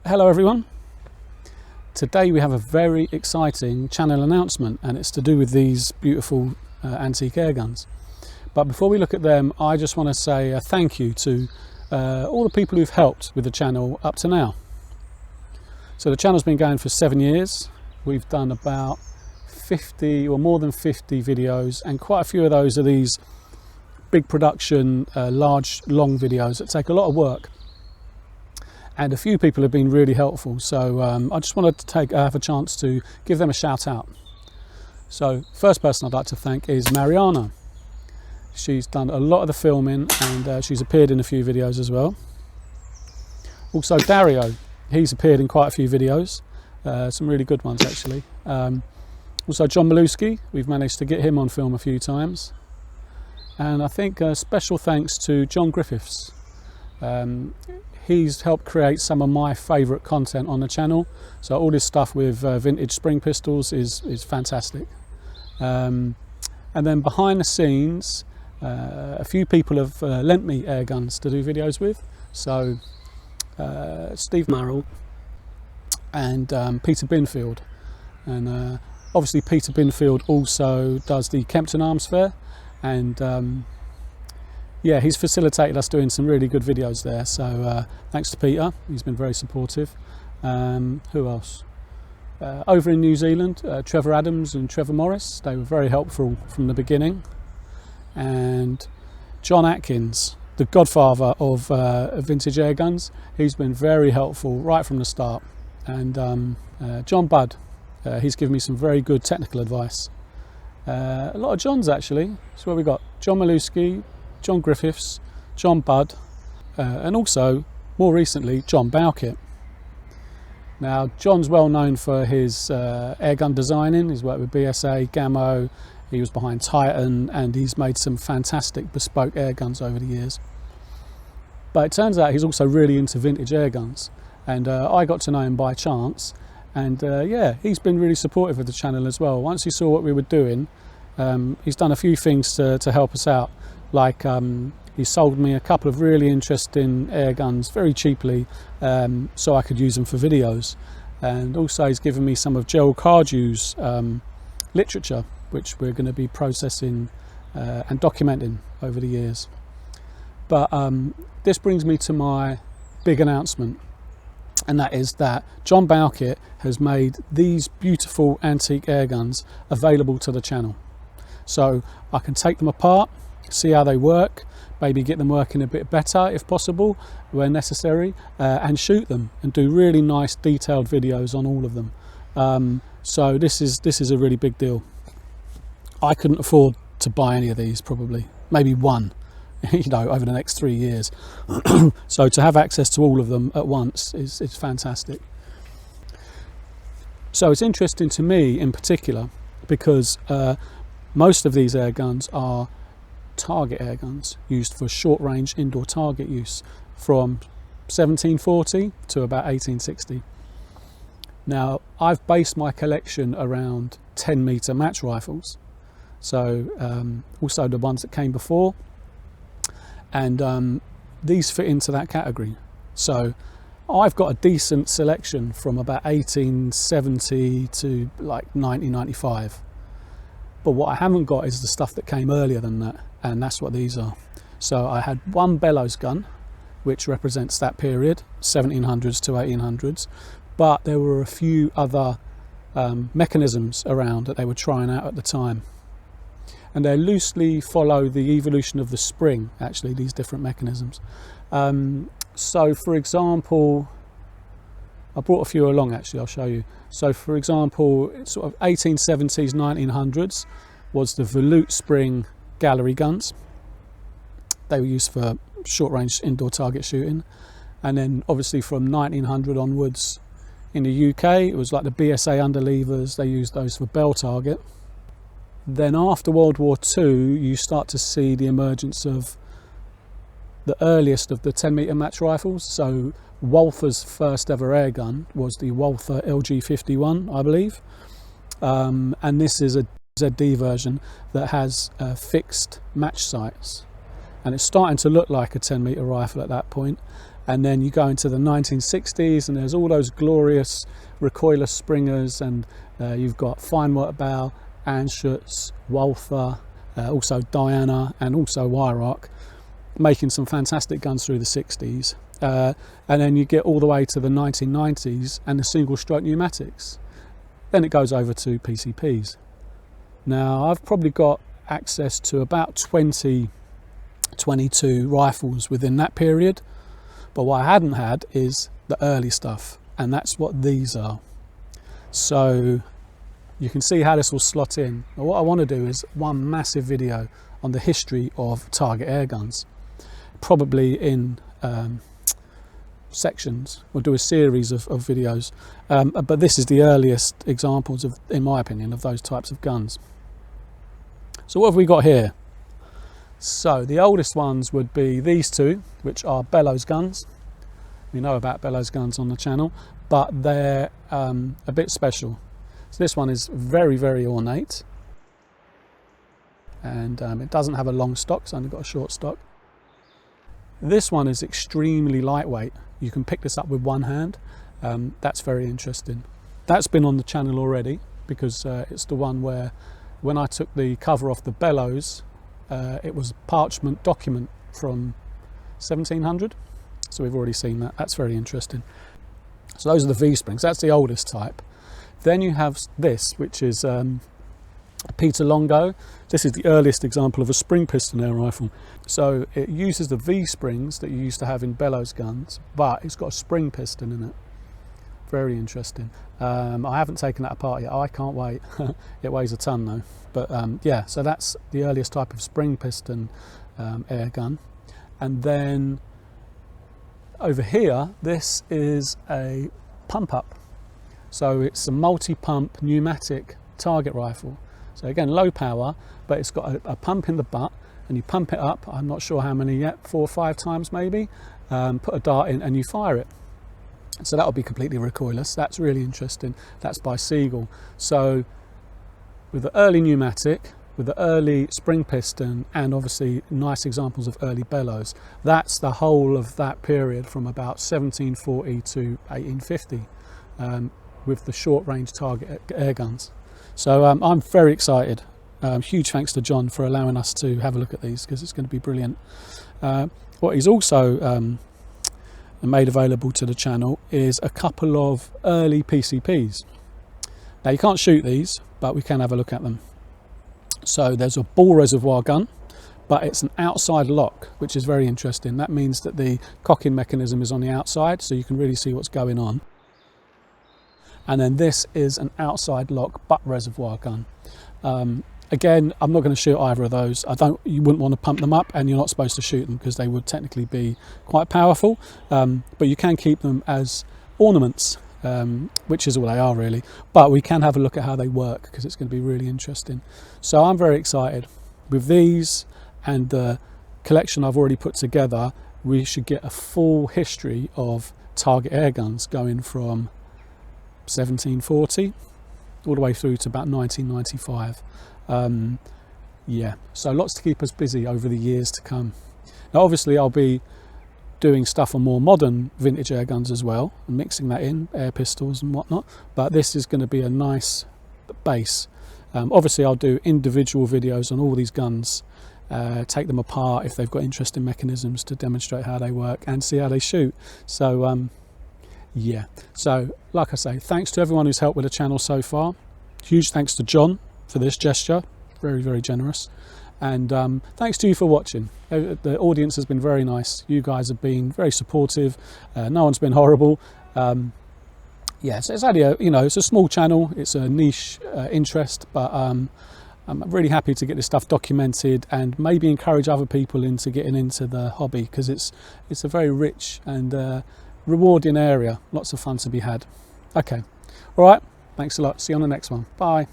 Hello everyone. Today we have a very exciting channel announcement, and it's to do with these beautiful antique air guns. But before we look at them, I just want to say a thank you to all the people who've helped with the channel up to now. So the channel's been going for 7 years. We've done about 50 or more than 50 videos, and quite a few of those are these big production, large, long videos that take a lot of work. And a few people have been really helpful, so I just wanted to have a chance to give them a shout out. So first person I'd like to thank is Mariana. She's done a lot of the filming, and she's appeared in a few videos as well. Also Dario, he's appeared in quite a few videos, some really good ones actually. Also John Maluski, we've managed to get him on film a few times. And I think a special thanks to John Griffiths. He's helped create some of my favourite content on the channel, so all this stuff with vintage spring pistols is fantastic. And then behind the scenes, a few people have lent me air guns to do videos with, so Steve Merrill and Peter Binfield. And obviously Peter Binfield also does the Kempton Arms Fair, and yeah, he's facilitated us doing some really good videos there, so thanks to Peter, he's been very supportive. Who else? Over in New Zealand, Trevor Adams and Trevor Morris, they were very helpful from the beginning. And John Atkins, the godfather of vintage air guns, he's been very helpful right from the start. And John Budd, he's given me some very good technical advice. A lot of Johns actually, so we got John Maluski, John Griffiths, John Budd, and also, more recently, John Bowkett. Now, John's well known for his airgun designing. He's worked with BSA, Gammo, he was behind Titan, and he's made some fantastic bespoke airguns over the years. But it turns out he's also really into vintage airguns, and I got to know him by chance, and yeah, he's been really supportive of the channel as well. Once he saw what we were doing, he's done a few things to help us out. Like he sold me a couple of really interesting air guns very cheaply, so I could use them for videos. And also he's given me some of Gerald Cardew's literature, which we're going to be processing and documenting over the years. But this brings me to my big announcement, and that is that John Bowkett has made these beautiful antique air guns available to the channel. So I can take them apart, see how they work, maybe get them working a bit better if possible, where necessary, and shoot them and do really nice detailed videos on all of them. So this is a really big deal. I couldn't afford to buy any of these, probably, maybe one, you know, over the next 3 years. So to have access to all of them at once is fantastic. So it's interesting to me in particular because most of these air guns are target air guns used for short range indoor target use from 1740 to about 1860. Now I've based my collection around 10-meter match rifles, so also the ones that came before, and these fit into that category. So I've got a decent selection from about 1870 to like 1995. But what I haven't got is the stuff that came earlier than that, and that's what these are. So I had one bellows gun, which represents that period, 1700s to 1800s, but there were a few other mechanisms around that they were trying out at the time. And they loosely follow the evolution of the spring, actually, these different mechanisms. So for example, I brought a few along actually, I'll show you. So for example, sort of 1870s, 1900s was the volute spring gallery guns. They were used for short range indoor target shooting. And then obviously from 1900 onwards in the UK, it was like the BSA underlevers, they used those for bell target. Then after World War II, you start to see the emergence of the earliest of the 10-meter match rifles. So Walther's first ever air gun was the Walther LG51, I believe, and this is a ZD version that has fixed match sights, and it's starting to look like a 10-meter rifle at that point. and then you go into the 1960s and there's all those glorious recoilless springers, and you've got fine work bow, Anschutz, Walther, also Diana, and also Weirach, making some fantastic guns through the 60s. And then you get all the way to the 1990s and the single stroke pneumatics. Then it goes over to PCPs. Now I've probably got access to about 22 rifles within that period, but what I hadn't had is the early stuff, and that's what these are. So you can see how this will slot in. Now, what I want to do is one massive video on the history of target air guns, probably in sections. We'll do a series of videos, but this is the earliest examples of, in my opinion, of those types of guns. So what have we got here? So the oldest ones would be these two, which are bellows guns. We know about bellows guns on the channel, but they're a bit special. So this one is very, very ornate, and it doesn't have a long stock, it's only got a short stock. This one is extremely lightweight. You can pick this up with one hand. That's very interesting. That's been on the channel already, because it's the one where when I took the cover off the bellows, it was a parchment document from 1700. So we've already seen that. That's very interesting. So those are the V-springs. That's the oldest type. Then you have this, which is Peter Longo. This is the earliest example of a spring piston air rifle. So it uses the V-springs that you used to have in bellows guns, but it's got a spring piston in it. Very interesting. I haven't taken that apart yet. I can't wait. It weighs a ton though. But yeah, so that's the earliest type of spring piston air gun. And then over here, this is a pump up. So it's a multi-pump pneumatic target rifle. So again, low power, but it's got a pump in the butt, and you pump it up, I'm not sure how many yet, 4 or 5 times maybe, put a dart in and you fire it. So that'll be completely recoilless. That's really interesting. That's by Siegel. So with the early pneumatic, with the early spring piston, and obviously nice examples of early bellows, that's the whole of that period from about 1740 to 1850, with the short range target air guns. So I'm very excited. Huge thanks to John for allowing us to have a look at these, because it's going to be brilliant. What he's also made available to the channel is a couple of early PCPs. Now you can't shoot these, but we can have a look at them. So there's a ball reservoir gun, but it's an outside lock, which is very interesting. That means that the cocking mechanism is on the outside, so you can really see what's going on. And then this is an outside lock butt reservoir gun. Again, I'm not going to shoot either of those. You wouldn't want to pump them up, and you're not supposed to shoot them because they would technically be quite powerful. But you can keep them as ornaments, which is all they are really. But we can have a look at how they work, because it's going to be really interesting. So I'm very excited. With these and the collection I've already put together, we should get a full history of target air guns going from 1740 all the way through to about 1995. Yeah, so lots to keep us busy over the years to come. Now obviously I'll be doing stuff on more modern vintage air guns as well, and mixing that in, air pistols and whatnot, but this is going to be a nice base. Obviously I'll do individual videos on all these guns, take them apart if they've got interesting mechanisms to demonstrate how they work and see how they shoot. So yeah, so like I say, thanks to everyone who's helped with the channel so far. Huge thanks to John for this gesture, very, very generous. And thanks to you for watching. The audience has been very nice. You guys have been very supportive. No one's been horrible. Yeah, so it's only it's a small channel. It's a niche interest, but I'm really happy to get this stuff documented and maybe encourage other people into getting into the hobby, because it's a very rich and rewarding area. Lots of fun to be had. Okay, all right. Thanks a lot. See you on the next one. Bye.